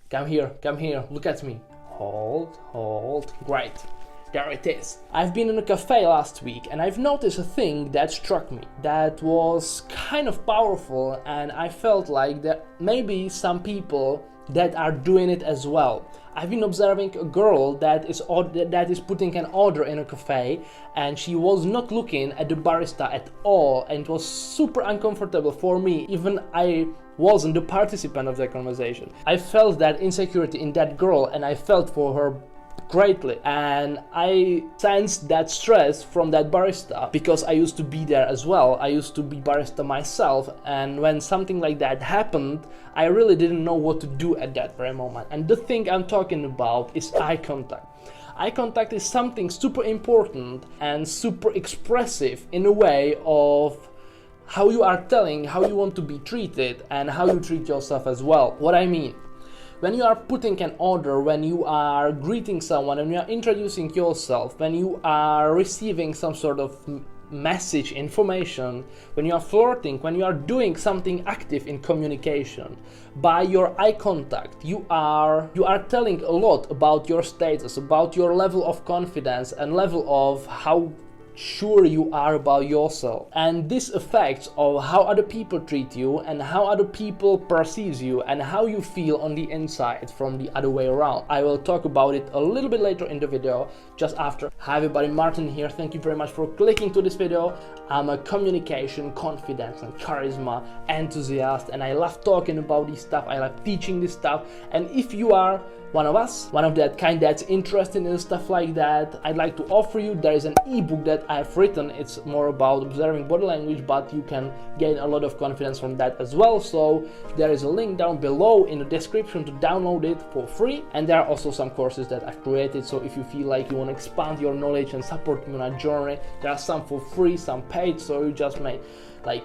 come here, look at me. Hold, great. There it is. I've been in a cafe last week and I've noticed a thing that struck me, that was kind of powerful, and I felt like that maybe some people that are doing it as well. I've been observing a girl that is putting an order in a cafe, and she was not looking at the barista at all, and it was super uncomfortable for me. Even I wasn't the participant of that conversation. I felt that insecurity in that girl, and I felt for her greatly, and I sensed that stress from that barista because I used to be there as well. I used to be barista myself, and when something like that happened, I really didn't know what to do at that very moment. And the thing I'm talking about is eye contact. Eye contact is something super important and super expressive in a way of how you are telling how you want to be treated and how you treat yourself as well. What I mean, when you are putting an order, when you are greeting someone, when you are introducing yourself, when you are receiving some sort of message, information, when you are flirting, when you are doing something active in communication, by your eye contact, you are telling a lot about your status, about your level of confidence and level of how sure you are about yourself. And this affects of how other people treat you and how other people perceive you and how you feel on the inside from the other way around. I will talk about it a little bit later in the video, just after. Hi everybody, Martin here. Thank you very much for clicking to this video. I'm a communication, confidence and charisma enthusiast, and I love talking about this stuff. I love teaching this stuff, and if you are one of us, one of that kind that's interested in stuff like that, I'd like to offer you, there is an ebook that I've written. It's more about observing body language, but you can gain a lot of confidence from that as well. So there is a link down below in the description to download it for free, and there are also some courses that I've created. So if you feel like you want to expand your knowledge and support me on a journey, there are some for free, some paid, so you just may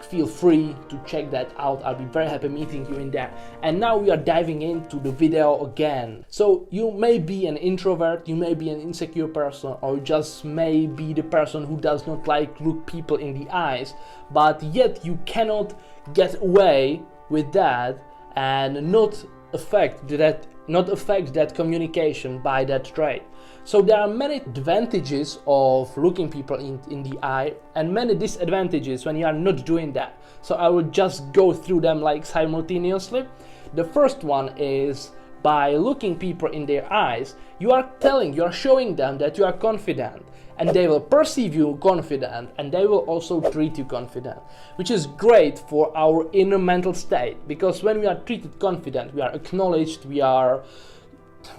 feel free to check that out. I'll be very happy meeting you in there. And now we are diving into the video again. So you may be an introvert, you may be an insecure person, or just may be the person who does not like look people in the eyes, but yet you cannot get away with that and not affect that communication by that trait. So there are many advantages of looking people in the eye and many disadvantages when you are not doing that. So I will just go through them simultaneously. The first one is, by looking people in their eyes, you are showing them that you are confident, and they will perceive you confident, and they will also treat you confident, which is great for our inner mental state, because when we are treated confident, we are acknowledged, we are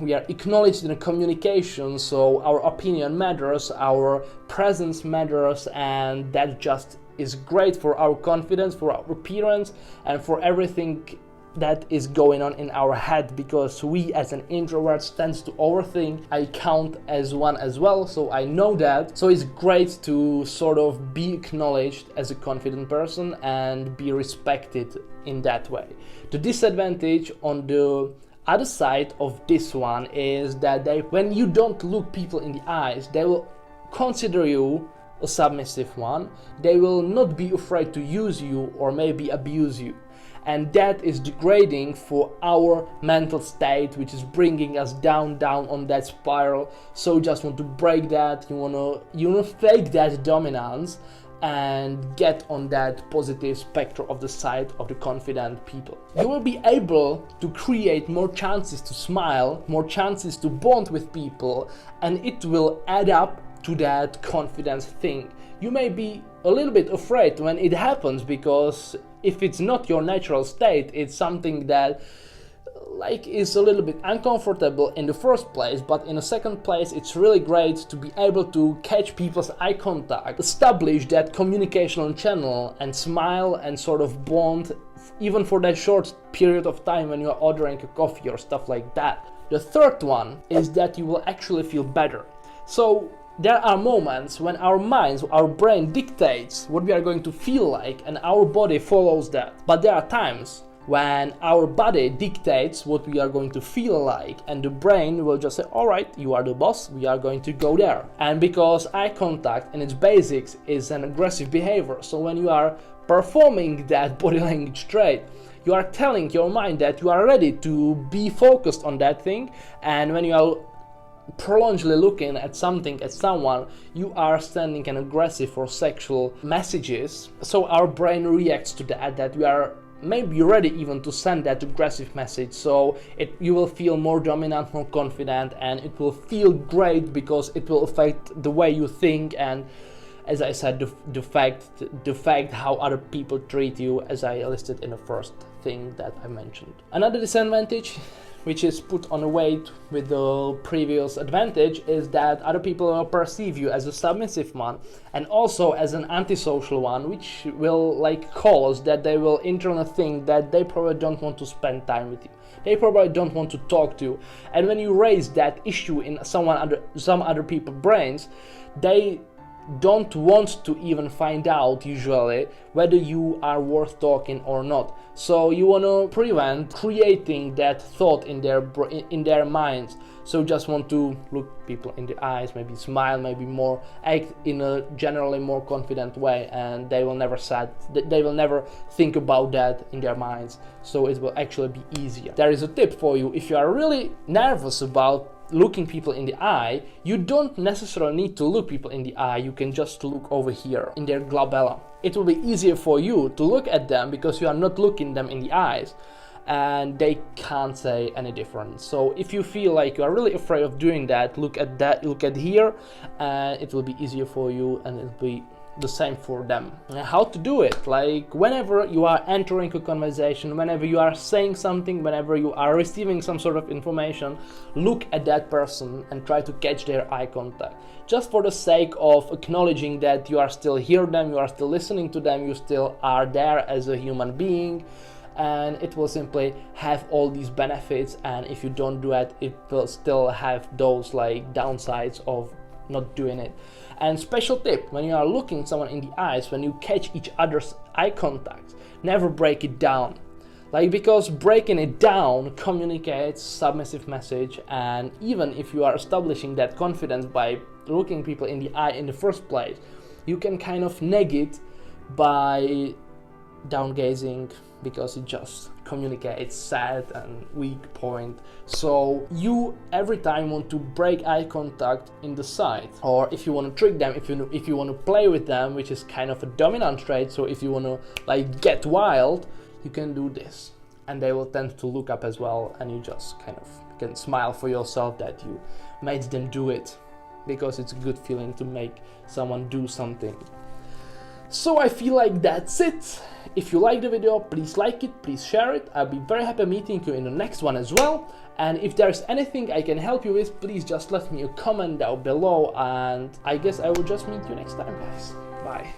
acknowledged in a communication, so our opinion matters, our presence matters, and that just is great for our confidence, for our appearance, and for everything that is going on in our head, because we as an introvert tends to overthink. I count as one as well, so I know that. So it's great to sort of be acknowledged as a confident person and be respected in that way. The disadvantage on the other side of this one is that when you don't look people in the eyes, they will consider you a submissive one. They will not be afraid to use you or maybe abuse you. And that is degrading for our mental state, which is bringing us down on that spiral. So you just want to break that. You wanna fake that dominance and get on that positive spectrum of the side of the confident people. You will be able to create more chances to smile, more chances to bond with people, and it will add up to that confidence thing. You may be a little bit afraid when it happens, because if it's not your natural state, it's something that is a little bit uncomfortable in the first place, but in the second place it's really great to be able to catch people's eye contact, establish that communicational channel and smile and sort of bond, even for that short period of time when you're ordering a coffee or stuff like that. The third one is that you will actually feel better. So there are moments when our minds, our brain dictates what we are going to feel like, and our body follows that. But there are times when our body dictates what we are going to feel like, and the brain will just say, all right, you are the boss, we are going to go there. And because eye contact in its basics is an aggressive behavior, so when you are performing that body language trait, you are telling your mind that you are ready to be focused on that thing, and when you are prolongedly looking at something, at someone, you are sending an aggressive or sexual messages. So our brain reacts to that we are maybe ready even to send that aggressive message. So you will feel more dominant, more confident, and it will feel great because it will affect the way you think, and as I said, the fact how other people treat you, as I listed in the first thing that I mentioned. Another disadvantage, which is put on a weight with the previous advantage, is that other people will perceive you as a submissive one and also as an antisocial one, which will cause that they will internally think that they probably don't want to spend time with you. They probably don't want to talk to you. And when you raise that issue in some other people's brains, they don't want to even find out usually whether you are worth talking or not. So you want to prevent creating that thought in their minds. So just want to look people in the eyes, maybe smile, maybe more act in a generally more confident way, and they will never think about that in their minds. So it will actually be easier. There is a tip for you: if you are really nervous about looking people in the eye, you don't necessarily need to look people in the eye. You can just look over here in their glabella. It will be easier for you to look at them because you are not looking them in the eyes, and they can't say any different. So if you feel like you are really afraid of doing that, look at here, and it will be easier for you, and it'll be the same for them. How to do it? Whenever you are entering a conversation, whenever you are saying something, whenever you are receiving some sort of information, look at that person and try to catch their eye contact. Just for the sake of acknowledging that you are still hear them, you are still listening to them, you still are there as a human being, and it will simply have all these benefits. And if you don't do it, it will still have those downsides of not doing it. And special tip: when you are looking someone in the eyes, when you catch each other's eye contact, never break it down. Because breaking it down communicates submissive message, and even if you are establishing that confidence by looking people in the eye in the first place, you can kind of neg it by downgazing, because it just communicates sad and weak point. So you every time want to break eye contact in the side, or if you want to trick them, if you want to play with them, which is kind of a dominant trait. So if you want to get wild, you can do this, and they will tend to look up as well, and you just kind of can smile for yourself that you made them do it, because it's a good feeling to make someone do something. So I feel like that's it. If you like the video, please like it, please share it. I'll be very happy meeting you in the next one as well. And if there's anything I can help you with, please just let me a comment down below, and I guess I will just meet you next time, guys. Bye.